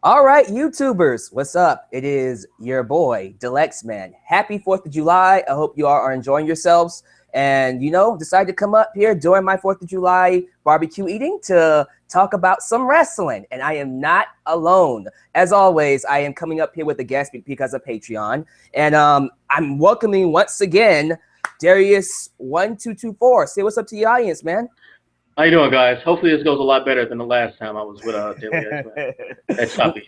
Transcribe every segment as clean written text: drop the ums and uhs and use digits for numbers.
All right, YouTubers, what's up? It is your boy, Deluxe Man. Happy 4th of July. I hope you all are enjoying yourselves and, decide to come up here during my 4th of July barbecue eating to talk about some wrestling. And I am not alone. As always, I am coming up here with a guest because of Patreon. And I'm welcoming once again Darius1224. Say what's up to the audience, man. How you doing, guys? Hopefully this goes a lot better than the last time I was with Daily X-Men. That's choppy.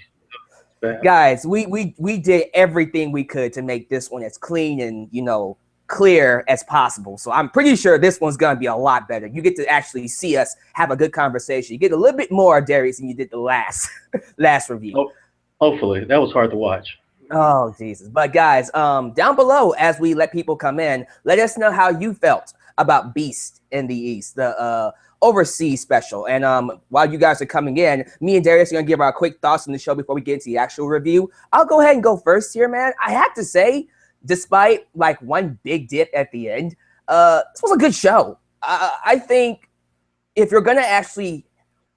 Guys, we did everything we could to make this one as clean and clear as possible. So I'm pretty sure this one's gonna be a lot better. You get to actually see us have a good conversation. You get a little bit more, Darius, than you did the last review. Oh, hopefully. That was hard to watch. Oh Jesus. But guys, down below as we let people come in, let us know how you felt about Beast in the East, the overseas special. And while you guys are coming in, me and Darius are gonna give our quick thoughts on the show before we get into the actual review. I'll go ahead and go first here, man. I have to say, despite like one big dip at the end, this was a good show. I think if you're gonna actually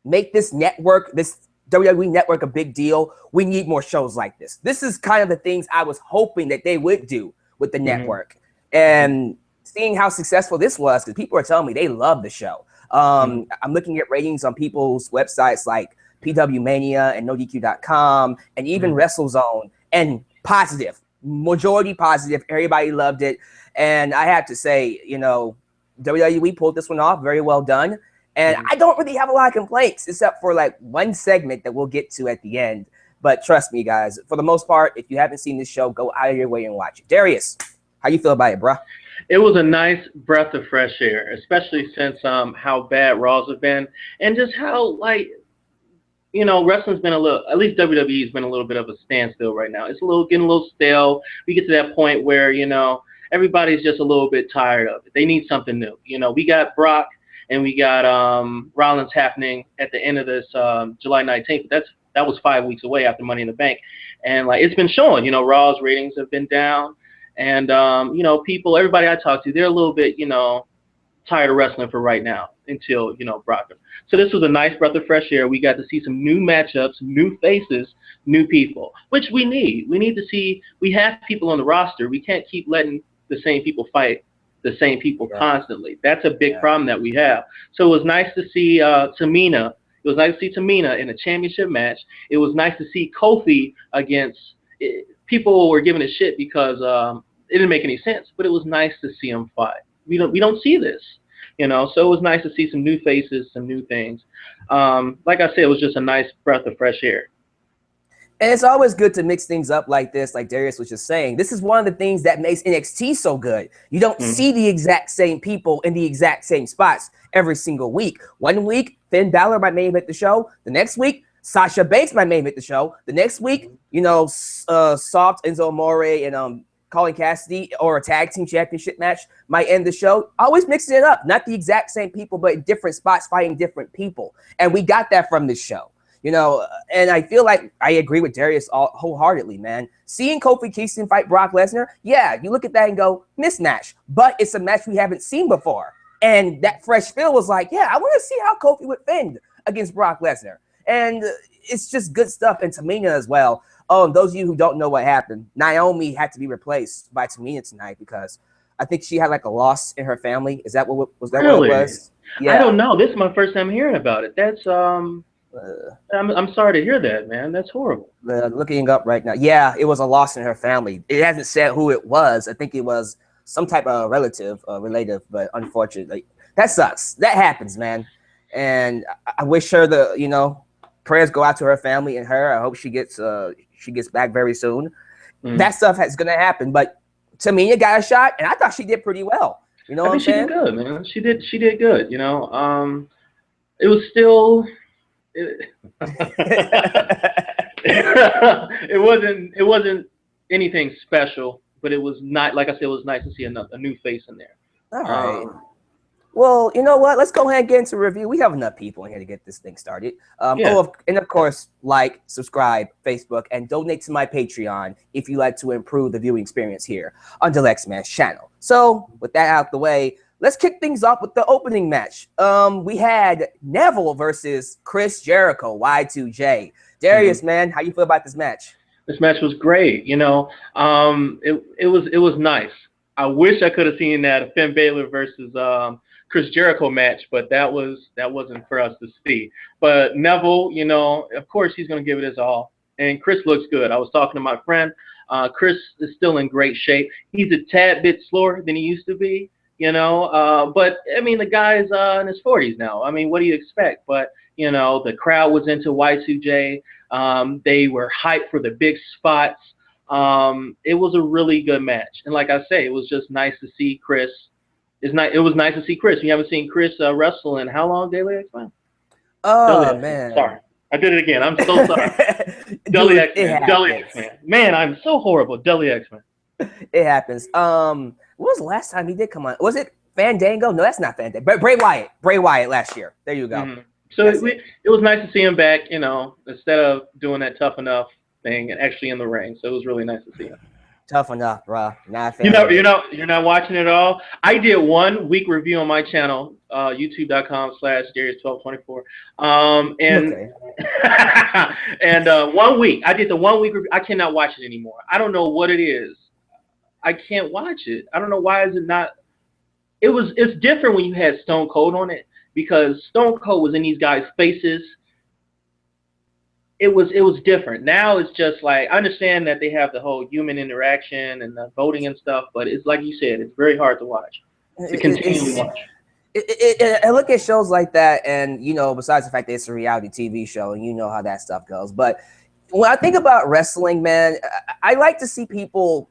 make this network, this WWE network, a big deal, we need more shows like this. This is kind of the things I was hoping that they would do with the network. And seeing how successful this was, because people are telling me they love the show. I'm looking at ratings on people's websites like PW Mania and NoDQ.com and even WrestleZone, and positive, majority positive. Everybody loved it. And I have to say, WWE pulled this one off. Very well done. And I don't really have a lot of complaints except for like one segment that we'll get to at the end. But trust me, guys, for the most part, if you haven't seen this show, go out of your way and watch it. Darius, how you feel about it, bro? It was a nice breath of fresh air, especially since how bad Raws have been, and just how wrestling's been a little, at least WWE's been a little bit of a standstill right now. It's getting a little stale. We get to that point where everybody's just a little bit tired of it. They need something new. We got Brock and we got Rollins happening at the end of this July 19th. That was 5 weeks away after Money in the Bank, and it's been showing. Raw's ratings have been down. And, everybody I talk to, they're a little bit, tired of wrestling for right now until, Brock. So this was a nice breath of fresh air. We got to see some new matchups, new faces, new people, which we need. We need to see, we have people on the roster. We can't keep letting the same people fight the same people constantly. That's a big problem that we have. So it was nice to see Tamina. It was nice to see Tamina in a championship match. It was nice to see Kofi against people were giving a shit because it didn't make any sense, but it was nice to see him fight. We don't see this, so it was nice to see some new faces, some new things. Like I said, it was just a nice breath of fresh air. And it's always good to mix things up like this, like Darius was just saying. This is one of the things that makes NXT so good. You don't see the exact same people in the exact same spots every single week. One week, Finn Balor might main event the show. The next week, Sasha Banks might main event the show. The next week, Soft, Enzo Amore, and Colin Cassidy or a tag team championship match might end the show. Always mixing it up. Not the exact same people, but in different spots fighting different people. And we got that from this show. And I feel like I agree with Darius wholeheartedly, man. Seeing Kofi Kingston fight Brock Lesnar, yeah, you look at that and go, mismatch. But it's a match we haven't seen before. And that fresh feel was like, yeah, I want to see how Kofi would fend against Brock Lesnar. And it's just good stuff. And Tamina as well. Oh, and those of you who don't know what happened, Naomi had to be replaced by Tamina tonight because I think she had like a loss in her family. Is that what was that? Really? What it was? Yeah. I don't know. This is my first time hearing about it. That's I'm sorry to hear that, man. That's horrible. Looking up right now. Yeah, it was a loss in her family. It hasn't said who it was. I think it was some type of relative, but unfortunately, that sucks. That happens, man. And I wish her prayers go out to her family and her. I hope she gets back very soon. That stuff is gonna happen. But Tamina got a shot, and I thought she did pretty well. You know what I'm saying? She did good, man. She did good. It was still. It wasn't anything special, but it was not, like I said, it was nice to see a new face in there. All right. Well, you know what? Let's go ahead and get into review. We have enough people in here to get this thing started. And of course, like, subscribe, Facebook, and donate to my Patreon if you like to improve the viewing experience here on Deluxe Man's channel. So, with that out the way, let's kick things off with the opening match. We had Neville versus Chris Jericho, Y2J. Darius, man, how you feel about this match? This match was great. You know, it was nice. I wish I could have seen that Finn Balor versus Chris Jericho match, but that wasn't for us to see. But Neville, you know, of course he's going to give it his all, and Chris looks good. I was talking to my friend. Chris is still in great shape. He's a tad bit slower than he used to be, you know. But I mean, the guy's in his 40s now. I mean, what do you expect? But you know, the crowd was into Y2J. They were hyped for the big spots. It was a really good match, and like I say, it was just nice to see Chris. It was nice to see Chris. We haven't seen Chris wrestle in how long, Daily X-Men? Oh, man. Sorry. I did it again. I'm so sorry. Deli X-Men. Man, I'm so horrible. Deli X-Men. It happens. What was the last time he did come on? Was it Fandango? No, that's not Fandango. But Bray Wyatt. Bray Wyatt last year. There you go. Mm-hmm. So it was nice to see him back, you know, instead of doing that Tough Enough thing and actually in the ring. So it was really nice to see him. Tough Enough, bro. You're not watching it all. I did 1 week review on my channel, youtube.com/Darius1224. And 1 week. I did the 1 week review. I cannot watch it anymore. I don't know what it is. I can't watch it. I don't know why is it not. It's different when you had Stone Cold on it, because Stone Cold was in these guys' faces. It was different. Now it's just like, I understand that they have the whole human interaction and the voting and stuff, but it's like you said, it's very hard to watch. To continually watch. I look at shows like that, and you know, besides the fact that it's a reality TV show, and you know how that stuff goes. But when I think about wrestling, man, I like to see people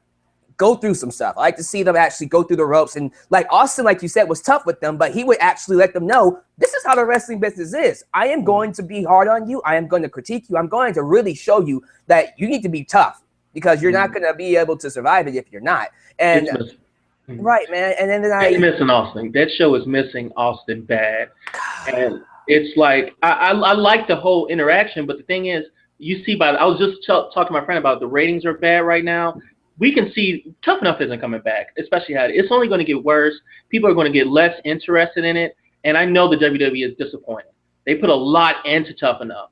go through some stuff. I like to see them actually go through the ropes. And like Austin, like you said, was tough with them, but he would actually let them know, this is how the wrestling business is. I am going to be hard on you. I am going to critique you. I'm going to really show you that you need to be tough, because you're not going to be able to survive it if you're not. And right, man. And then it's missing Austin. That show is missing Austin bad. And it's like, I like the whole interaction, but the thing is, you see I was just talking to my friend about the ratings are bad right now. We can see Tough Enough isn't coming back, especially how it's only going to get worse. People are going to get less interested in it, and I know the WWE is disappointed. They put a lot into Tough Enough,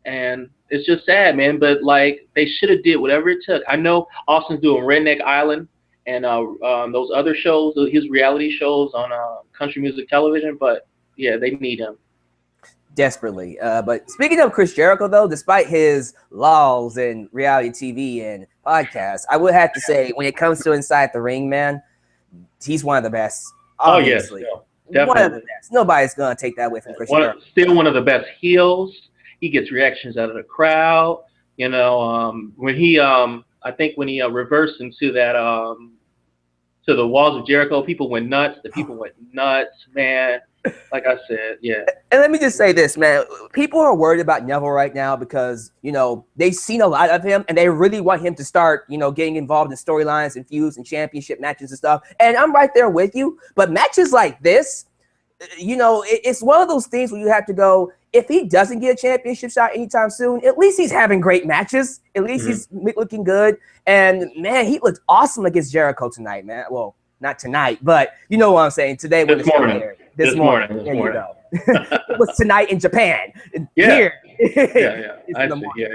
and it's just sad, man. But like, they should have did whatever it took. I know Austin's doing Redneck Island and those other shows, his reality shows on country music television, but yeah, they need him desperately. But speaking of Chris Jericho, though, despite his laws in reality TV and podcasts, I would have to say, when it comes to inside the ring, man, he's one of the best. Obviously. Oh, yes, definitely. One of the best. Nobody's going to take that away from Chris Jericho. Still one of the best heels. He gets reactions out of the crowd. You know, when he, I think when he reversed into that, to the walls of Jericho, people went nuts. The people went nuts, man. Like I said, yeah. And let me just say this, man. People are worried about Neville right now because, you know, they've seen a lot of him and they really want him to start, you know, getting involved in storylines and feuds and championship matches and stuff. And I'm right there with you. But matches like this, you know, it's one of those things where you have to go, if he doesn't get a championship shot anytime soon, at least he's having great matches. At least he's looking good. And, man, he looked awesome against Jericho tonight, man. Well, not tonight, but you know what I'm saying. Today when this morning. This morning. There you go. It was tonight in Japan. Yeah. Here. Yeah. I see. Yeah.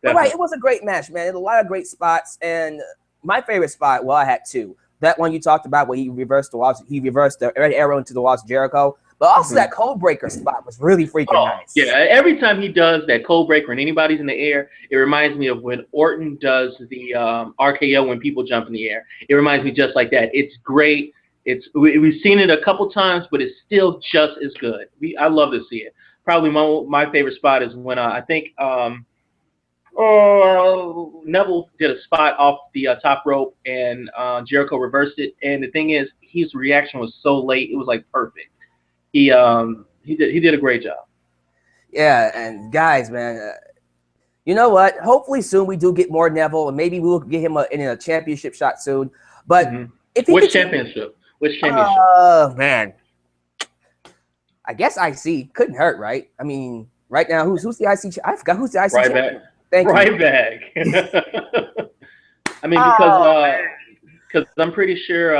All right, it was a great match, man. It had a lot of great spots, and my favorite spot, well, I had two. That one you talked about where he reversed the red arrow into the walls of Jericho. But also that code breaker spot was really freaking nice. Yeah, every time he does that code breaker and anybody's in the air, it reminds me of when Orton does the RKO when people jump in the air. It reminds me just like that. It's great. We've seen it a couple times, but it's still just as good. I love to see it. Probably my favorite spot is when I think Neville did a spot off the top rope and Jericho reversed it. And the thing is, his reaction was so late; it was like perfect. He did a great job. Yeah, and guys, man, you know what? Hopefully soon we do get more Neville, and maybe we'll get him in a championship shot soon. But if Which championship? Man, I guess IC couldn't hurt, right? I mean, right now, who's the IC? I forgot who's the IC. Ryback. Thank you. Ryback. I mean, because I'm pretty sure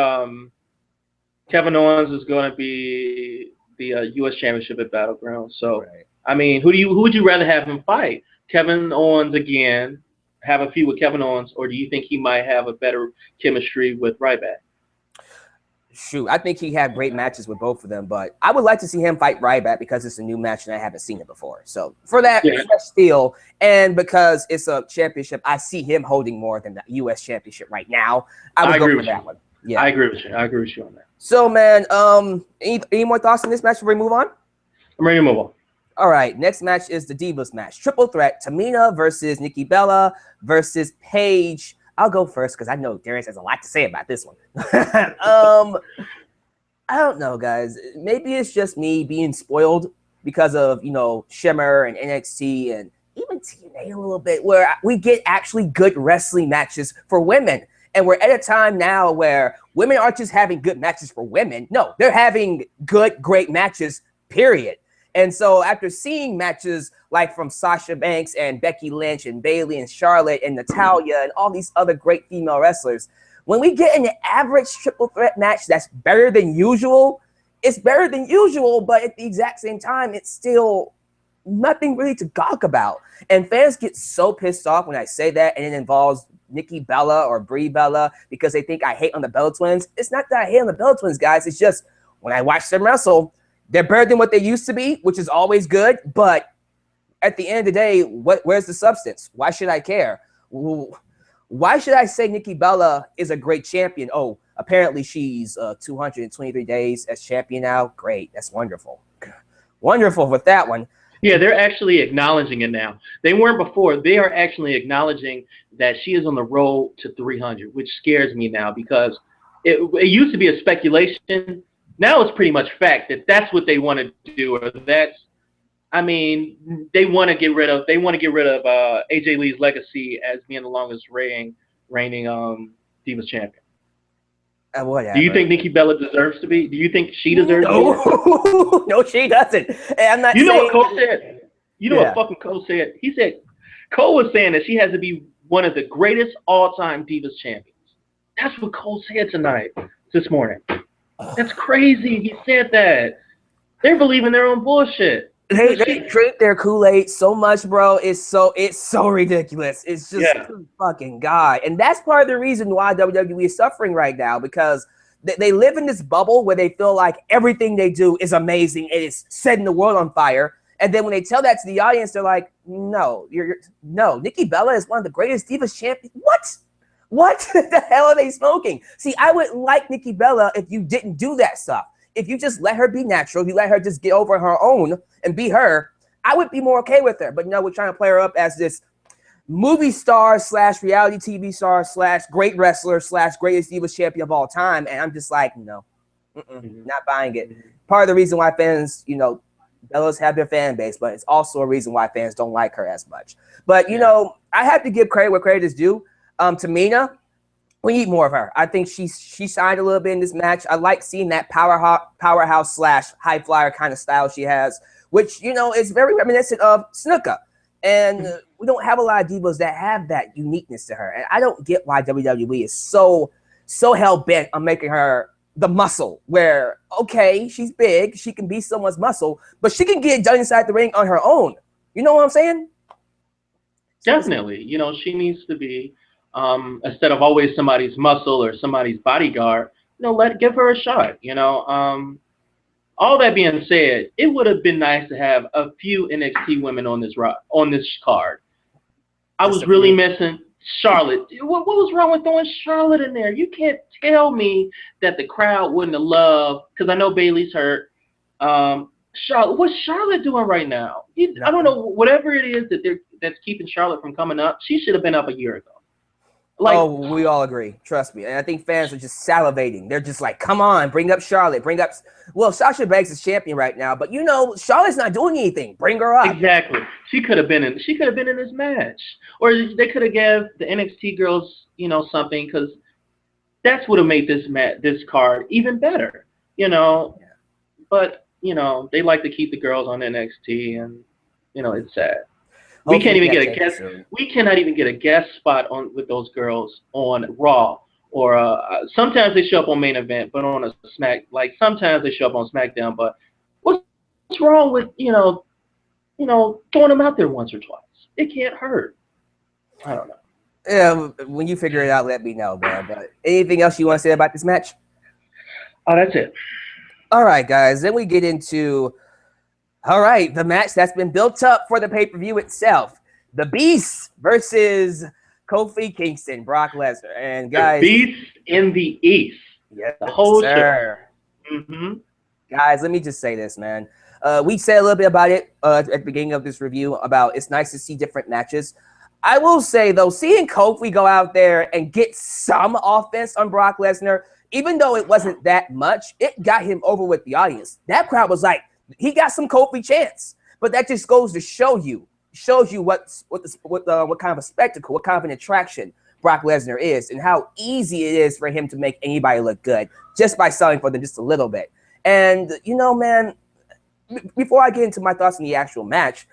Kevin Owens is going to be the U.S. Championship at Battleground. So, Right. I mean, who would you rather have him fight? Kevin Owens again, have a feud with Kevin Owens, or do you think he might have a better chemistry with Ryback? Shoot, I think he had great matches with both of them, but I would like to see him fight Ryback because it's a new match and I haven't seen it before. So for that Yeah, fresh feel, and because it's a championship, I see him holding more than the U.S. Championship right now. I would I go agree for with that you. one. Yeah. I agree with you. I agree with you on that. So man, any more thoughts on this match before we move on? I'm ready to move on. All right, next match is the Divas match. Triple threat, Tamina versus Nikki Bella versus Paige. I'll go first because I know Darius has a lot to say about this one. I don't know, guys. Maybe it's just me being spoiled because of, Shimmer and NXT and even TNA a little bit, where we get actually good wrestling matches for women. And we're at a time now where women aren't just having good matches for women. No, they're having good, great matches, period. And so after seeing matches like from Sasha Banks and Becky Lynch and Bayley and Charlotte and Natalya and all these other great female wrestlers, when we get an average triple threat match that's better than usual, it's better than usual, but at the exact same time, it's still nothing really to gawk about. And fans get so pissed off when I say that, and it involves Nikki Bella or Brie Bella because they think I hate on the Bella Twins. It's not that I hate on the Bella Twins, guys. It's just when I watch them wrestle, they're better than what they used to be, which is always good. But at the end of the day, where's the substance? Why should I care? Why should I say Nikki Bella is a great champion? Oh, apparently she's 223 days as champion now. Great. That's wonderful. Wonderful with that one. Yeah, they're actually acknowledging it now. They weren't before. They are actually acknowledging that she is on the road to 300, which scares me now because it used to be a speculation. Now it's pretty much fact that that's what they want to do. Or I mean, they want to get rid of AJ Lee's legacy as being the longest reigning Divas champion. Whatever. Do you think Nikki Bella deserves to be? Do you think she deserves to be? No, she doesn't. I'm not. You know what Cole said? You know what fucking Cole said? He said Cole was saying that she has to be one of the greatest all-time Divas champions. That's what Cole said this morning. That's crazy. He said that. They're believing their own bullshit. They drink their Kool-Aid so much, bro. It's so ridiculous. It's just fucking God. And that's part of the reason why WWE is suffering right now, because they live in this bubble where they feel like everything they do is amazing. It is setting the world on fire. And then when they tell that to the audience, they're like, no, no, Nikki Bella is one of the greatest Divas champions. What the hell are they smoking? See, I would like Nikki Bella if you didn't do that stuff. If you just let her be natural, you let her just get over her own and be her, I would be more okay with her. But no, we're trying to play her up as this movie star / reality TV star / great wrestler / greatest Divas champion of all time. And I'm just like, no, not buying it. Part of the reason why fans, Bellas have their fan base, but it's also a reason why fans don't like her as much. But, I have to give credit where credit is due. Tamina, we need more of her. I think she shined a little bit in this match. I like seeing that powerhouse / high flyer kind of style she has, which, is very reminiscent of Snuka. And we don't have a lot of divas that have that uniqueness to her. And I don't get why WWE is so hell-bent on making her the muscle, where, okay, she's big, she can be someone's muscle, but she can get it done inside the ring on her own. You know what I'm saying? Definitely. She needs to be, instead of always somebody's muscle or somebody's bodyguard, give her a shot. All that being said, it would have been nice to have a few NXT women on this card. I was really missing Charlotte. What was wrong with throwing Charlotte in there? You can't tell me that the crowd wouldn't have loved, because I know Bayley's hurt. Charlotte, what's Charlotte doing right now? I don't know. Whatever it is that's keeping Charlotte from coming up, she should have been up a year ago. We all agree. Trust me. And I think fans are just salivating. They're just like, come on, bring up Charlotte. Well, Sasha Banks is champion right now, but Charlotte's not doing anything. Bring her up. Exactly. She could have been in this match. Or they could have gave the NXT girls, something, because that's what would have made this card even better. But they like to keep the girls on NXT, and it's sad. We can't even get a guest. We cannot even get a guest spot with those girls on Raw or sometimes they show up on main event, but on a sometimes they show up on SmackDown. But what's wrong with throwing them out there once or twice? It can't hurt. I don't know. Yeah, when you figure it out, let me know, man. But anything else you want to say about this match? Oh, that's it. All right, guys. Then we get into, the match that's been built up for the pay-per-view itself. The Beast versus Kofi Kingston, Brock Lesnar. And guys, the Beast in the East. Yes, the whole sir. show. Mm-hmm. Guys, let me just say this, man. We said a little bit about it at the beginning of this review about it's nice to see different matches. I will say, though, seeing Kofi go out there and get some offense on Brock Lesnar, even though it wasn't that much, it got him over with the audience. That crowd was like, he got some Kofi chance. But that just goes to shows you what kind of a spectacle, what kind of an attraction Brock Lesnar is, and how easy it is for him to make anybody look good just by selling for them just a little bit. And, man, before I get into my thoughts on the actual match,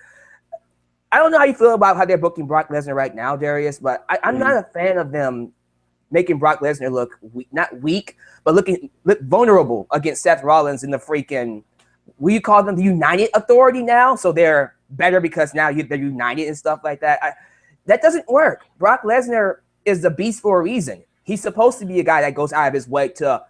I don't know how you feel about how they're booking Brock Lesnar right now, Darius, but I'm not a fan of them making Brock Lesnar look not weak, but look vulnerable against Seth Rollins in the freaking, will you call them the United Authority now? So they're better because now they're united and stuff like that. That doesn't work. Brock Lesnar is the Beast for a reason. He's supposed to be a guy that goes out of his way to,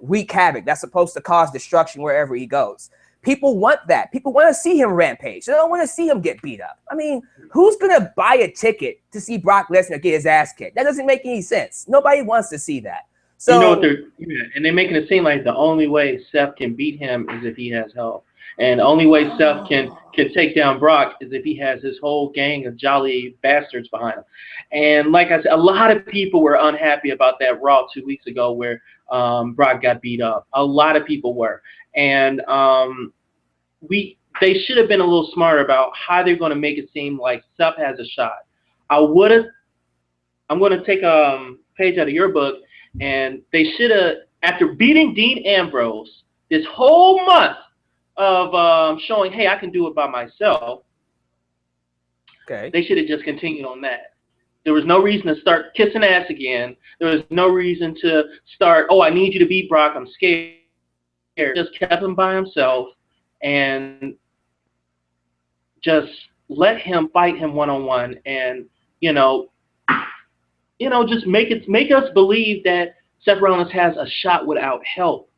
wreak havoc. That's supposed to cause destruction wherever he goes. People want that. People want to see him rampage. They don't want to see him get beat up. I mean, who's going to buy a ticket to see Brock Lesnar get his ass kicked? That doesn't make any sense. Nobody wants to see that. So, and they're making it seem like the only way Seth can beat him is if he has help. And the only way Seth can take down Brock is if he has his whole gang of jolly bastards behind him. And like I said, a lot of people were unhappy about that Raw 2 weeks ago where Brock got beat up. A lot of people were. And they should have been a little smarter about how they're going to make it seem like Seth has a shot. I'm going to take a page out of your book, and they should have, after beating Dean Ambrose this whole month of showing, hey, I can do it by myself, they should have just continued on that. There was no reason to start kissing ass again. There was no reason to start, I need you to beat Brock, I'm scared. Just kept him by himself and just let him fight him one-on-one, and just make us believe that Seth Rollins has a shot without help,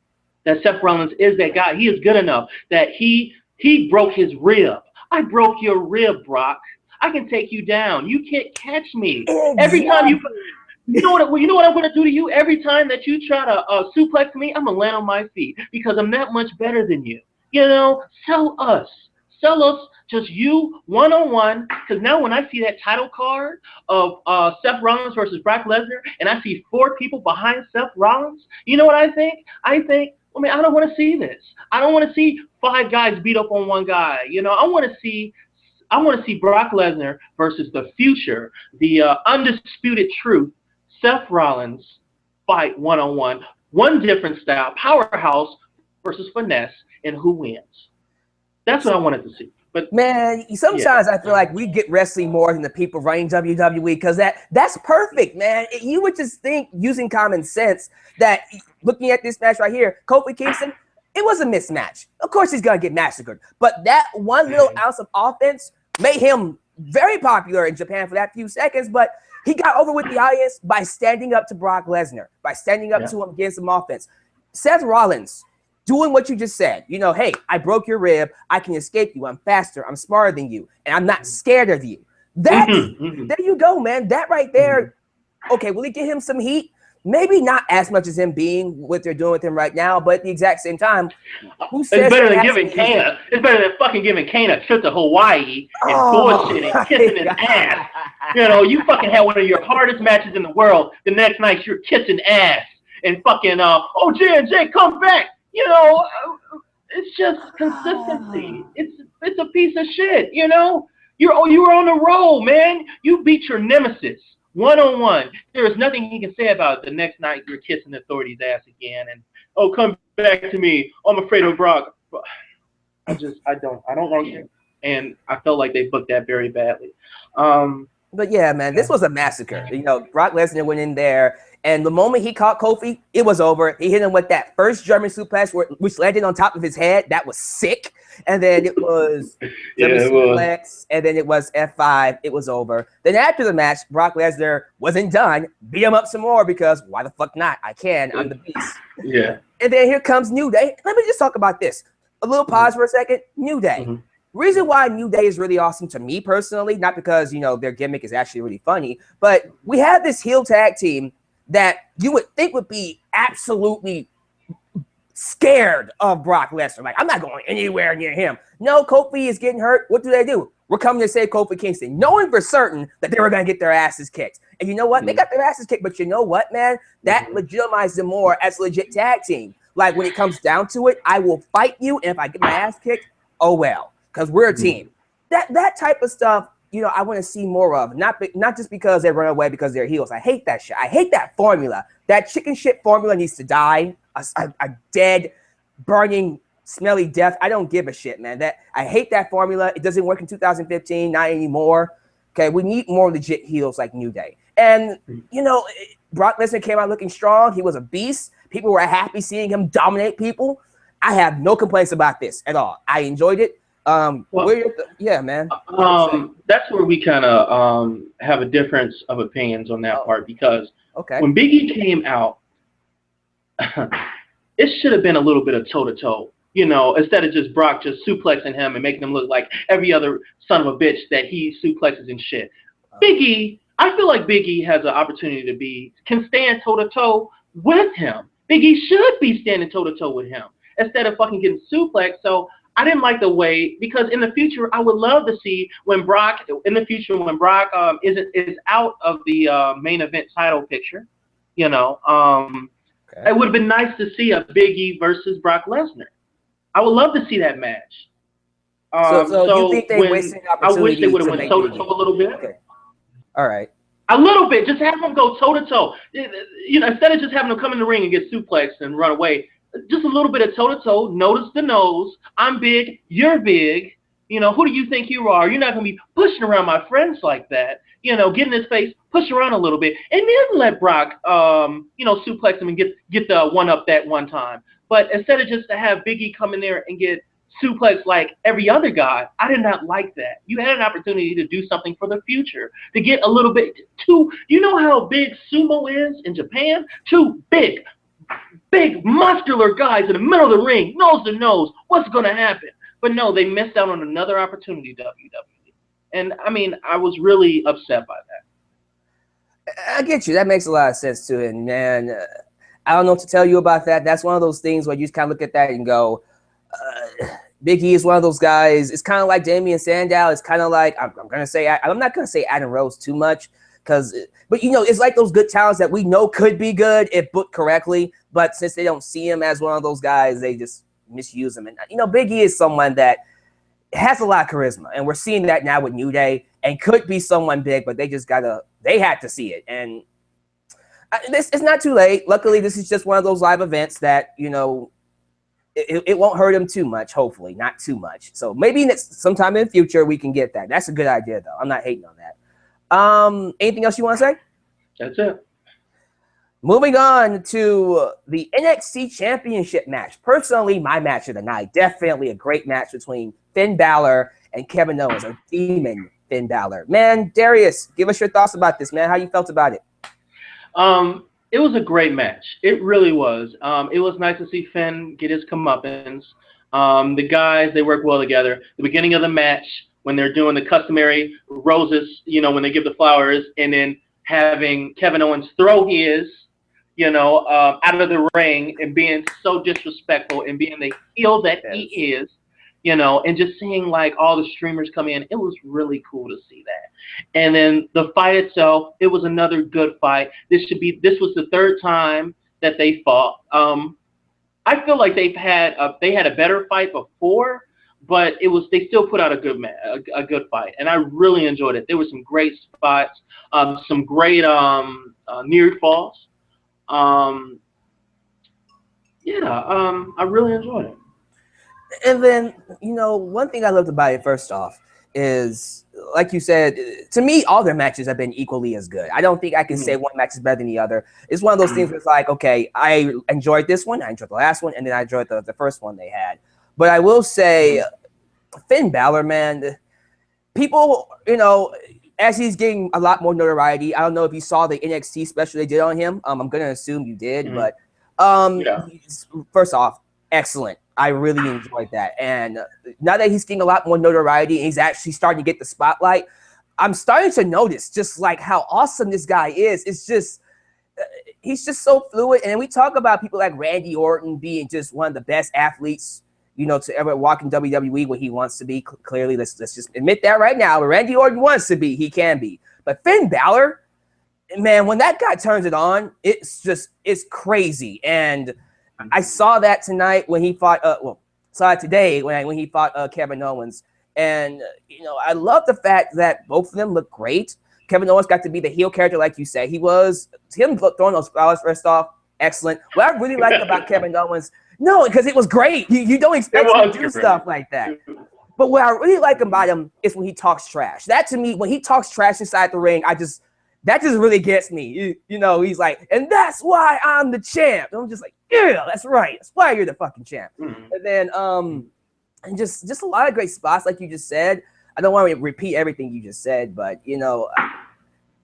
that Seth Rollins is that guy. He is good enough that he broke his rib. I broke your rib, Brock. I can take you down. You can't catch me. Exactly. Every time you know what I'm going to do to you? Every time that you try to suplex me, I'm going to land on my feet because I'm that much better than you. Sell us just you one-on-one, because now when I see that title card of Seth Rollins versus Brock Lesnar, and I see 4 people behind Seth Rollins, you know what I think? I don't want to see this. I don't want to see 5 guys beat up on one guy. I want to see Brock Lesnar versus the future, the undisputed truth, Seth Rollins fight one-on-one, one different style, powerhouse versus finesse, and who wins. That's what I wanted to see. But man, sometimes I feel like we get wrestling more than the people running WWE, because that's perfect, man. You would just think, using common sense, that looking at this match right here, Kofi Kingston, it was a mismatch. Of course he's going to get massacred. But that one little ounce of offense made him very popular in Japan for that few seconds, but he got over with the audience by standing up to Brock Lesnar, by standing up to him, getting some offense. Seth Rollins, doing what you just said, hey, I broke your rib, I can escape you, I'm faster, I'm smarter than you, and I'm not scared of you. There you go, man. That right there, okay, will it get him some heat? Maybe not as much as him being what they're doing with him right now, but at the exact same time, who says it's better than giving Cena? It's better than fucking giving Cena a trip to Hawaii and bullshitting, kissing his ass. You fucking had one of your hardest matches in the world. The next night you're kissing ass and fucking J&J, come back. It's just consistency. It's a piece of shit. You were on a roll, man. You beat your nemesis one-on-one. There is nothing he can say about it. The next night you're kissing the authority's ass again, and come back to me. I'm afraid of Brock. I don't like it, and I felt like they booked that very badly. But yeah, man, this was a massacre. You know, Brock Lesnar went in there, and the moment he caught Kofi, it was over. He hit him with that first German suplex, which landed on top of his head. That was sick. And then it was German suplex, and then it was F5. It was over. Then after the match, Brock Lesnar wasn't done. Beat him up some more because why the fuck not? I can. I'm the beast. Yeah. And then here comes New Day. Let me just talk about this. A little pause for a second. New Day. Reason why New Day is really awesome to me personally, not because, you know, their gimmick is actually really funny, but we have this heel tag team that you would think would be absolutely scared of Brock Lesnar. Like, I'm not going anywhere near him. No, Kofi is getting hurt. What do? We're coming to save Kofi Kingston, knowing for certain that they were going to get their asses kicked. And you know what? They got their asses kicked, but you know what, man? That legitimized them more as a legit tag team. Like, when it comes down to it, I will fight you, and if I get my ass kicked, oh well. Because we're a team. That type of stuff, you know, I want to see more of. Not just because they run away because they're heels. I hate that shit. I hate that formula. That chicken shit formula needs to die. A dead, burning, smelly death. I don't give a shit, man. I hate that formula. It doesn't work in 2015, not anymore. Okay, we need more legit heels like New Day. And, you know, Brock Lesnar came out looking strong. He was a beast. People were happy seeing him dominate people. I have no complaints about this at all. I enjoyed it. Yeah, man. That's where we kind of have a difference of opinions on that part, because when Big E came out, it should have been a little bit of toe-to-toe, you know, instead of just Brock just suplexing him and making him look like every other son of a bitch that he suplexes and shit. Big E, I feel like Big E has an opportunity can stand toe-to-toe with him. Big E should be standing toe-to-toe with him instead of fucking getting suplexed. So I didn't like the way, because in the future, I would love to see when Brock is out of the main event title picture, you know, it would have been nice to see a Big E versus Brock Lesnar. I would love to see that match. So you think they wasted an opportunity? I wish they would have went toe-to-toe a little bit. Okay. All right. A little bit. Just have them go toe-to-toe. You know, instead of just having them come in the ring and get suplexed and run away, just a little bit of toe-to-toe, notice the nose. I'm big, you're big. You know, who do you think you are? You're not going to be pushing around my friends like that. You know, get in his face, push around a little bit, and then let Brock, you know, suplex him and get the one-up that one time. But instead of just to have Big E come in there and get suplexed like every other guy, I did not like that. You had an opportunity to do something for the future, to get a little bit too, you know how big sumo is in Japan? Too big, muscular guys in the middle of the ring, nose to nose. What's going to happen? But no, they missed out on another opportunity, WWE. And, I mean, I was really upset by that. I get you. That makes a lot of sense to it. And, man, I don't know what to tell you about that. That's one of those things where you just kind of look at that and go, Big E is one of those guys. It's kind of like Damian Sandow. It's kind of like, I'm not going to say Adam Rose too much. But, you know, it's like those good talents that we know could be good if booked correctly. But since they don't see him as one of those guys, they just misuse him. And, you know, Big E is someone that has a lot of charisma. And we're seeing that now with New Day, and could be someone big, but they had to see it. And it's not too late. Luckily, this is just one of those live events that, you know, it won't hurt him too much, hopefully. Not too much. So maybe sometime in the future we can get that. That's a good idea, though. I'm not hating on that. Anything else you want to say? That's it. Moving on to the NXT Championship match. Personally, my match of the night. Definitely a great match between Finn Balor and Kevin Owens, or Demon Finn Balor. Man, Darius, give us your thoughts about this, man. How you felt about it? It was a great match. It really was. It was nice to see Finn get his comeuppance. The guys, they work well together. The beginning of the match, when they're doing the customary roses, you know, when they give the flowers, and then having Kevin Owens throw his, you know, out of the ring, and being so disrespectful and being the heel that he is, you know, and just seeing like all the streamers come in. It was really cool to see that. And then the fight itself, it was another good fight. This was the third time that they fought. I feel like they had a better fight before, but they still put out a good fight, and I really enjoyed it. There were some great spots, some great near falls. I really enjoyed it. And then, you know, one thing I loved about it, first off, is, like you said, to me, all their matches have been equally as good. I don't think I can say one match is better than the other. It's one of those things where it's like, okay, I enjoyed this one, I enjoyed the last one, and then I enjoyed the first one they had. But I will say, Finn Balor, man, people, you know, as he's getting a lot more notoriety, I don't know if you saw the NXT special they did on him. I'm going to assume you did, but first off, excellent. I really enjoyed that. And now that he's getting a lot more notoriety, he's actually starting to get the spotlight. I'm starting to notice just like how awesome this guy is. It's just, he's just so fluid. And we talk about people like Randy Orton being just one of the best athletes, you know, to ever walk in WWE when he wants to be. Clearly, let's just admit that right now. When Randy Orton wants to be, he can be. But Finn Balor, man, when that guy turns it on, it's crazy. And I saw that tonight when he fought, saw it today when he fought Kevin Owens. And, you know, I love the fact that both of them look great. Kevin Owens got to be the heel character, like you said. Him throwing those flowers, first off, excellent. What I really liked about Kevin Owens, no, because it was great. You don't expect him to do stuff like that. But what I really like about him is when he talks trash. That, to me, when he talks trash inside the ring, that just really gets me. You know, he's like, and that's why I'm the champ. And I'm just like, yeah, that's right. That's why you're the fucking champ. And then, and just a lot of great spots, like you just said. I don't want to repeat everything you just said, but, you know,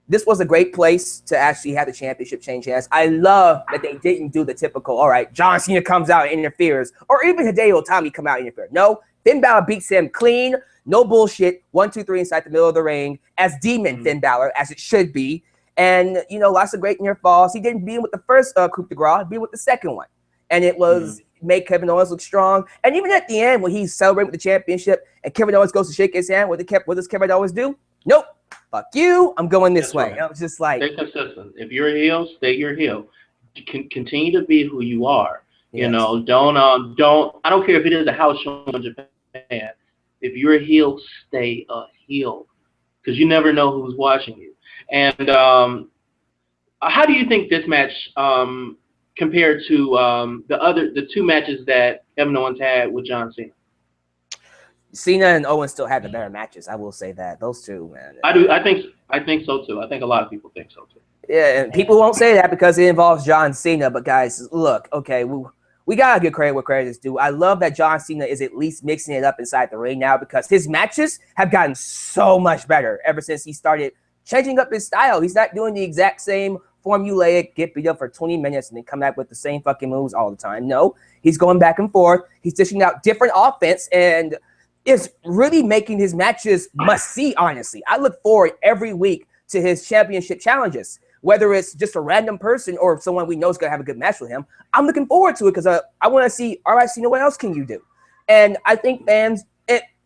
this was a great place to actually have the championship change hands. I love that they didn't do the typical, all right, John Cena comes out and interferes, or even Hideo Itami come out and interfere. No, Finn Balor beats him clean, no bullshit, 1, 2, 3 inside the middle of the ring, as Demon Finn Balor, as it should be. And, you know, lots of great near falls. He didn't beat him with the first coup de grace, he beat him with the second one. And it was make Kevin Owens look strong. And even at the end, when he's celebrating with the championship and Kevin Owens goes to shake his hand, what does Kevin Owens do? Nope. Fuck you. I'm going this way. Right. I was just like, stay consistent. If you're a heel, stay your heel. Continue to be who you are. Yes. You know, don't. I don't care if it is a house show in Japan. If you're a heel, stay a heel, because you never know who's watching you. And how do you think this match compared to the two matches that Kevin Owens had with John Cena? Cena and Owens still had the better matches. I will say that. Those two, man. I do. I think so too. I think a lot of people think so too. Yeah, and people won't say that because it involves John Cena. But guys, look, okay, we gotta give credit where credit is due. I love that John Cena is at least mixing it up inside the ring now, because his matches have gotten so much better ever since he started changing up his style. He's not doing the exact same formulaic, get beat up for 20 minutes and then come back with the same fucking moves all the time. No, he's going back and forth. He's dishing out different offense, and is really making his matches must-see, honestly. I look forward every week to his championship challenges, whether it's just a random person or someone we know is going to have a good match with him. I'm looking forward to it because I want to see, all right, Cena, what else can you do? And I think fans,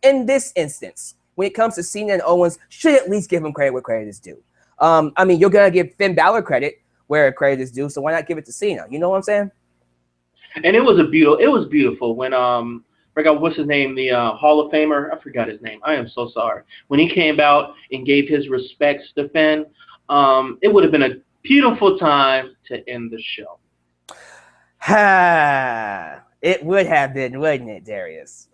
in this instance, when it comes to Cena and Owens, should at least give him credit where credit is due. I mean, you're going to give Finn Balor credit where credit is due, so why not give it to Cena? You know what I'm saying? And it was beautiful when I forgot what's his name, the Hall of Famer. I forgot his name. I am so sorry. When he came out and gave his respects to Finn, it would have been a beautiful time to end the show. It would have been, wouldn't it, Darius?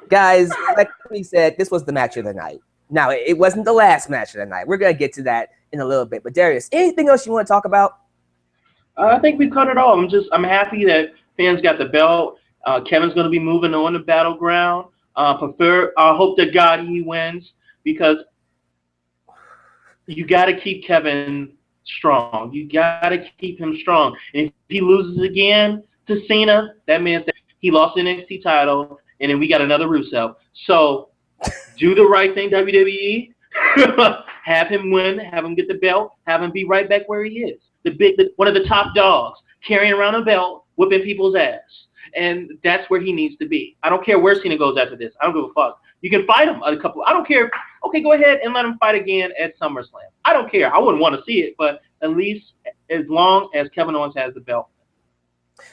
Guys, like we said, this was the match of the night. Now, it wasn't the last match of the night. We're going to get to that in a little bit. But Darius, anything else you want to talk about? I think we've cut it all. I'm happy that Finn's got the belt. Kevin's going to be moving on to Battleground. I hope to God he wins, because you got to keep Kevin strong. You got to keep him strong. And if he loses again to Cena, that means that he lost the NXT title, and then we got another Rusev. So do the right thing, WWE. Have him win. Have him get the belt. Have him be right back where he is. One of the top dogs, carrying around a belt, whipping people's ass. And that's where he needs to be. I don't care where Cena goes after this. I don't give a fuck. You can fight him a couple. I don't care. Okay, go ahead and let him fight again at SummerSlam. I don't care. I wouldn't want to see it, but at least as long as Kevin Owens has the belt,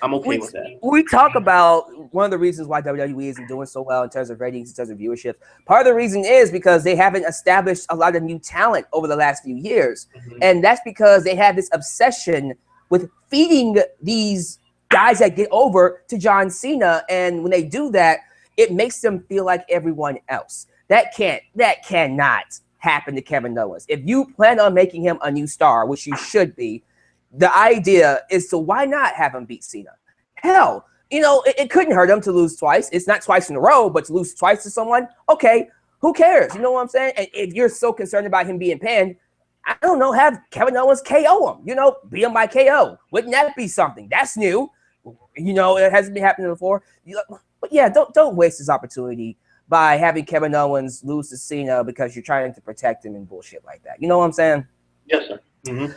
I'm okay with that. We talk about one of the reasons why WWE isn't doing so well in terms of ratings, in terms of viewership. Part of the reason is because they haven't established a lot of new talent over the last few years. And that's because they have this obsession with feeding these guys that get over to John Cena. And when they do that, it makes them feel like everyone else. That cannot happen to Kevin Owens. If you plan on making him a new star, which you should be, the idea is to why not have him beat Cena? Hell, you know, it couldn't hurt him to lose twice. It's not twice in a row, but to lose twice to someone, okay, who cares? You know what I'm saying? And if you're so concerned about him being pinned, I don't know, have Kevin Owens KO him. You know, beat him by KO. Wouldn't that be something? That's new. You know, it hasn't been happening before. But yeah, don't waste this opportunity by having Kevin Owens lose to Cena because you're trying to protect him and bullshit like that. You know what I'm saying? Yes, sir. Mm-hmm.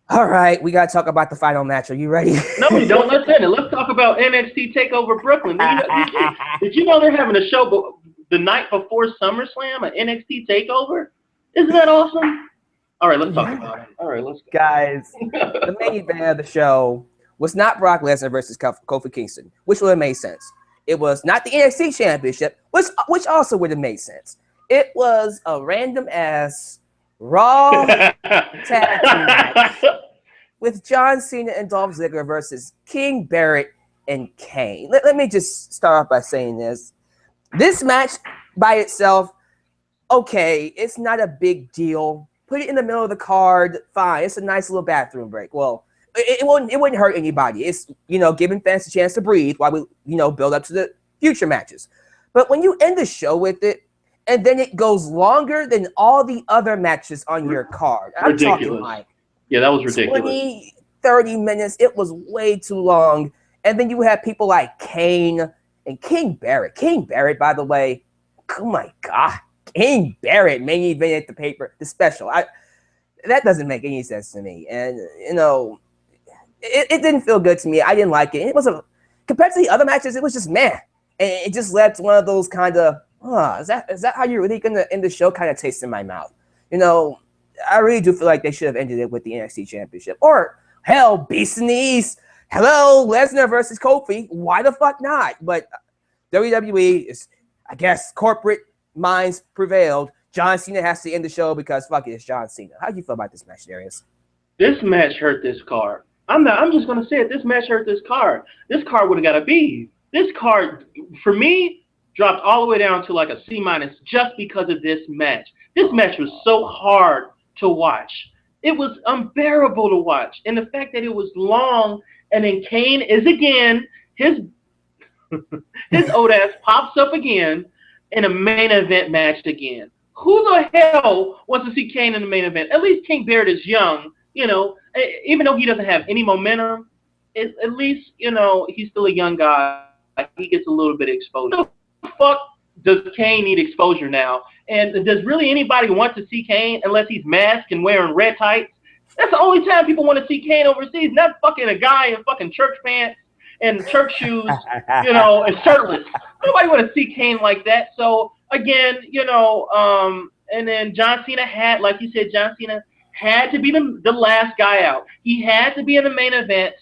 All right, we got to talk about the final match. Are you ready? No, we don't. Let's end it. Let's talk about NXT TakeOver Brooklyn. Did you know they're having a show the night before SummerSlam, an NXT TakeOver? Isn't that awesome? All right, let's talk about it. All right, let's go. Guys, the main event of the show was not Brock Lesnar versus Kofi Kingston, which would have made sense. It was not the NXT Championship, which also would have made sense. It was a random-ass Raw tag team match with John Cena and Dolph Ziggler versus King Barrett and Kane. Let me just start off by saying this. This match by itself, okay, it's not a big deal. Put it in the middle of the card, fine. It's a nice little bathroom break. Well, it wouldn't hurt anybody. It's, you know, giving fans a chance to breathe while we, you know, build up to the future matches. But when you end the show with it, and then it goes longer than all the other matches on your card. I'm talking like, yeah, that was ridiculous. 20, 30 minutes. It was way too long. And then you have people like Kane and King Barrett. King Barrett, by the way, oh my God. King Barrett main event at the special. That doesn't make any sense to me. And, you know, it didn't feel good to me. I didn't like it. It was compared to the other matches, it was just meh. And it just led to one of those kind of, is that how you're really going to end the show? Kind of taste in my mouth. You know, I really do feel like they should have ended it with the NXT Championship. Or, hell, Beast in the East. Hello, Lesnar versus Kofi. Why the fuck not? But WWE is, I guess, corporate minds prevailed. John Cena has to end the show because, fuck it, it's John Cena. How do you feel about this match, Darius? This match hurt this card. I'm just going to say it. This match hurt this card. This card would have got a B. This card, for me, dropped all the way down to like a C- just because of this match. This match was so hard to watch. It was unbearable to watch. And the fact that it was long, and then Kane is again, his old ass pops up again in a main event match again. Who the hell wants to see Kane in the main event? At least King Barrett is young, you know, even though he doesn't have any momentum, at least, you know, he's still a young guy. He gets a little bit of exposure. Fuck does Kane need exposure now? And does really anybody want to see Kane unless he's masked and wearing red tights? That's the only time people want to see Kane overseas, not fucking a guy in fucking church pants and church shoes, you know, and shirtless. Nobody want to see Kane like that. So again, you know, and then John Cena had, like you said, John Cena had to be the last guy out. He had to be in the main event.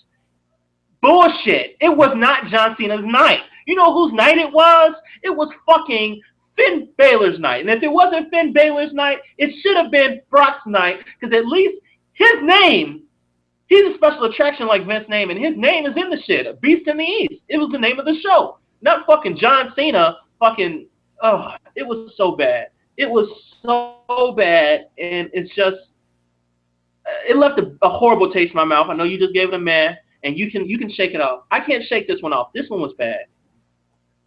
Bullshit. It was not John Cena's night. You know whose night it was? It was fucking Finn Balor's night. And if it wasn't Finn Balor's night, it should have been Brock's night, because at least his name, he's a special attraction like Vince's name, and his name is in the shit. A Beast in the East. It was the name of the show. Not fucking John Cena fucking, oh, it was so bad. It was so bad, and it's just, it left a horrible taste in my mouth. I know you just gave it a man, and you can shake it off. I can't shake this one off. This one was bad.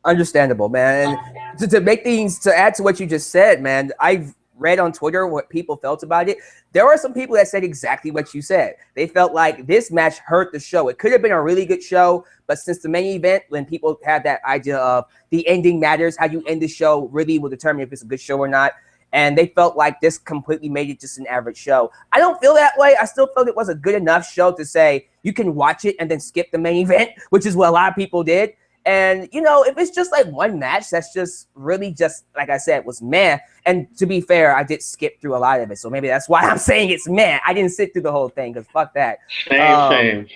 Understandable, man. And to make things, to add to what you just said, man, I've read on Twitter what people felt about it. There were some people that said exactly what you said. They felt like this match hurt the show. It could have been a really good show, but since the main event, when people had that idea of the ending matters, how you end the show really will determine if it's a good show or not. And they felt like this completely made it just an average show. I don't feel that way. I still felt it was a good enough show to say you can watch it and then skip the main event, which is what a lot of people did. And, you know, if it's just like one match, that's just really just, like I said, was meh. And to be fair, I did skip through a lot of it. So maybe that's why I'm saying it's meh. I didn't sit through the whole thing because fuck that. Shame.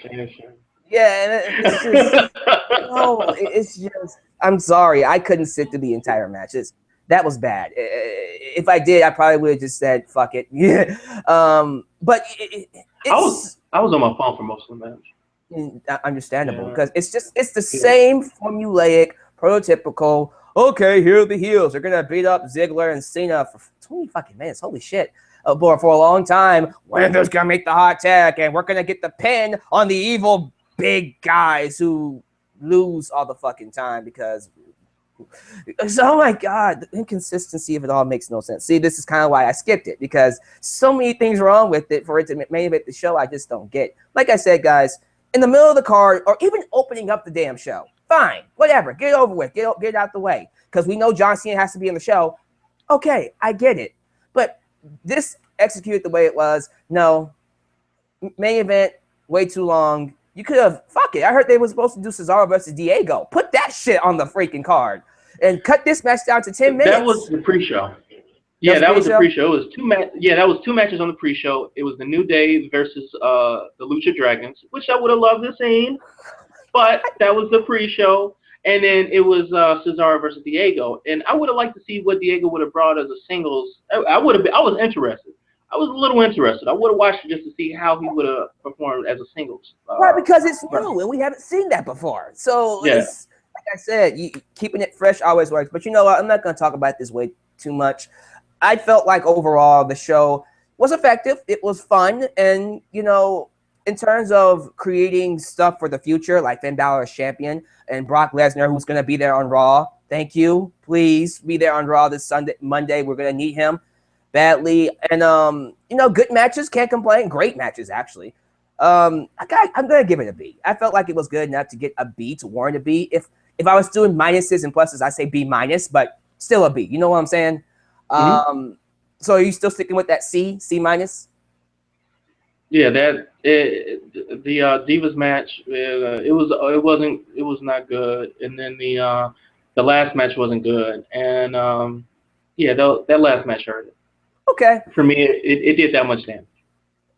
Yeah, and it's just, no, it's just, I'm sorry. I couldn't sit through the entire match. That was bad. If I did, I probably would have just said, fuck it. Yeah. But I was on my phone for most of the match. Understandable, because it's the same formulaic prototypical, okay, here are the heels. They're going to beat up Ziggler and Cena for 20 fucking minutes. Holy shit. For a long time, Winter's going to make the hot tag, and we're going to get the pin on the evil big guys who lose all the fucking time because... So, oh my God, the inconsistency of it all makes no sense. See, this is kind of why I skipped it, because so many things wrong with it for it to main event the show I just don't get. Like I said, guys, in the middle of the card or even opening up the damn show, fine, whatever, get it over with, get it out the way, because we know John Cena has to be in the show. Okay, I get it. But this executed the way it was, no, main event, way too long. You could have, fuck it. I heard they were supposed to do Cesaro versus Diego. Put that shit on the freaking card and cut this match down to 10 minutes. That was the pre-show. Yeah, that was the pre-show. It was that was 2 matches on the pre-show. It was the New Day versus the Lucha Dragons, which I would have loved to see, but that was the pre-show. And then it was Cesaro versus Diego, and I would have liked to see what Diego would have brought as a singles. I was interested. I was a little interested. I would have watched it just to see how he would have performed as a singles. Right, because it's new and we haven't seen that before. So, yeah. It's, like I said, keeping it fresh always works. But you know what? I'm not going to talk about this way too much. I felt like overall the show was effective. It was fun. And, you know, in terms of creating stuff for the future, like Finn Balor as champion and Brock Lesnar, who's going to be there on Raw. Thank you. Please be there on Raw this Monday. We're going to need him badly. And, you know, good matches. Can't complain. Great matches, actually. I'm going to give it a B. I felt like it was good enough to get a B, to warrant a B. If I was doing minuses and pluses, I'd say B minus, but still a B. You know what I'm saying? Mm-hmm. So are you still sticking with that C minus? Yeah, the Divas match, it was not good, and then the last match wasn't good, and yeah, that last match hurt it. Okay. For me, it did that much damage.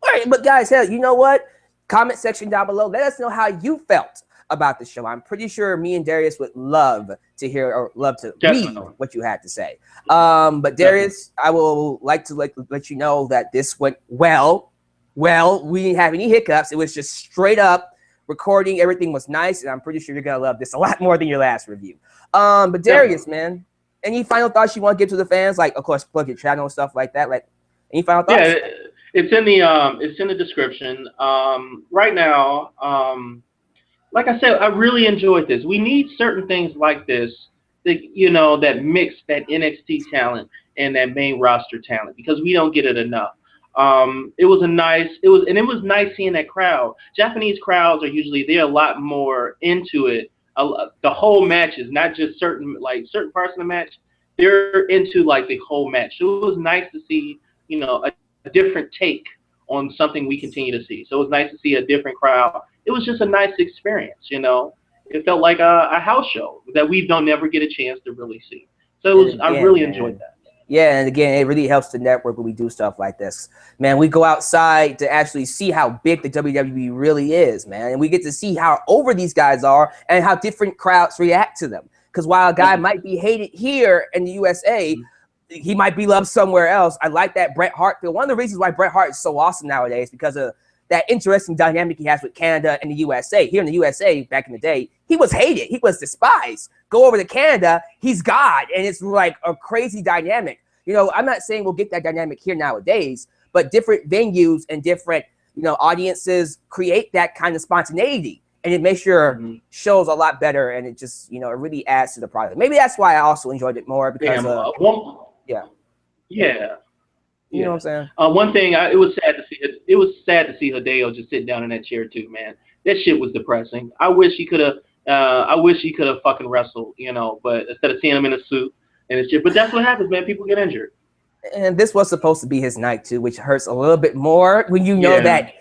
All right, but guys, hell, you know what? Comment section down below. Let us know how you felt about the show. I'm pretty sure me and Darius would love to hear or love to read what you had to say. But Darius, I will like to let you know that this went well. Well, we didn't have any hiccups. It was just straight up recording. Everything was nice, and I'm pretty sure you're gonna love this a lot more than your last review. But Darius, man, any final thoughts you want to give to the fans? Like, of course, plug your channel and stuff like that. Like, any final thoughts? Yeah, it's in the description. Right now, like I said, I really enjoyed this. We need certain things like this that, you know, that mix that NXT talent and that main roster talent, because we don't get it enough. It was nice seeing that crowd. Japanese crowds are usually, they're a lot more into it. The whole match is not just certain parts of the match. They're into like the whole match. So it was nice to see, you know, a different take on something we continue to see. So it was nice to see a different crowd. It was just a nice experience, you know. It felt like a house show that we don't never get a chance to really see. So I really enjoyed that. Yeah, and again, it really helps the network when we do stuff like this. Man, we go outside to actually see how big the WWE really is, man. And we get to see how over these guys are and how different crowds react to them. Because while a guy might be hated here in the USA, he might be loved somewhere else. I like that Bret Hart feel. One of the reasons why Bret Hart is so awesome nowadays, because of that interesting dynamic he has with Canada and the USA. Here in the USA, back in the day, he was hated. He was despised. Go over to Canada, he's God. And it's like a crazy dynamic. You know, I'm not saying we'll get that dynamic here nowadays, but different venues and different, you know, audiences create that kind of spontaneity. And it makes your shows a lot better. And it just, you know, it really adds to the product. Maybe that's why I also enjoyed it more, because You know what I'm saying? One thing, it was sad to see. It was sad to see Hideo just sit down in that chair too, man. That shit was depressing. I wish he could have. I wish he could have fucking wrestled, you know. But instead of seeing him in a suit and his shit, but that's what happens, man. People get injured. And this was supposed to be his night too, which hurts a little bit more when you know that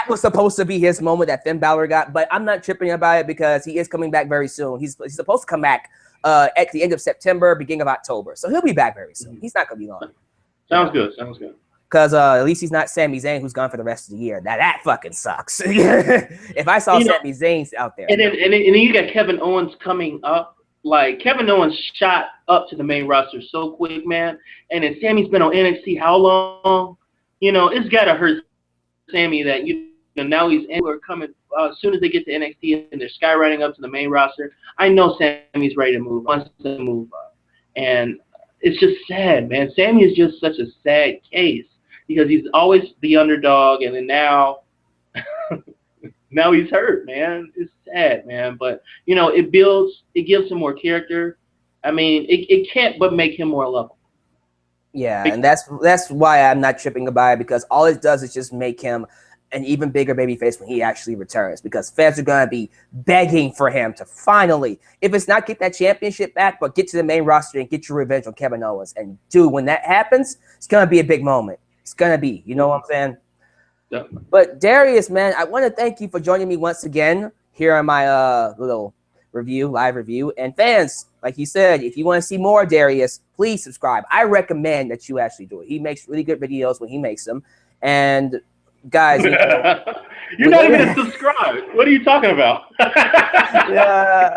was supposed to be his moment that Finn Balor got. But I'm not tripping about it, because he is coming back very soon. He's supposed to come back at the end of September, beginning of October. So he'll be back very soon. He's not gonna be long. Sounds good. Sounds good. Because at least he's not Sami Zayn, who's gone for the rest of the year. Now that fucking sucks. If I saw Sami Zayn out there. And then you got Kevin Owens coming up. Like, Kevin Owens shot up to the main roster so quick, man. And then Sami's been on NXT how long? You know, it's got to hurt Sami that, you And now he's in. We're coming as soon as they get to NXT and they're skywriting up to the main roster. I know Sammy's ready to move. Wants to move up, and it's just sad, man. Sammy is just such a sad case because he's always the underdog, and then now now he's hurt, man. It's sad, man. But you know, it gives him more character. I mean, it can't but make him more lovable. Yeah, and that's why I'm not tripping about it, because all it does is just make him an even bigger babyface when he actually returns, because fans are going to be begging for him to finally, if it's not get that championship back, but get to the main roster and get your revenge on Kevin Owens. And dude, when that happens, it's going to be a big moment. It's going to be, you know what I'm saying? Yeah. But Darius, man, I want to thank you for joining me once again here on my little live review. And fans, like he said, if you want to see more Darius, please subscribe. I recommend that you actually do it. He makes really good videos when he makes them. And guys, you know, you're not even subscribed. What are you talking about? Yeah.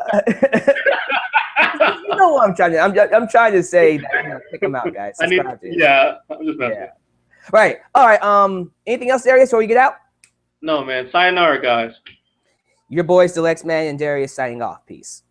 You know what I'm trying to. I'm trying to say that, you know, check them out, guys. Yeah, I'm just messing. Yeah. Right. All right. Anything else, Darius, before we get out? No, man. Sayonara, guys. Your boys, the Lex Man and Darius, signing off. Peace.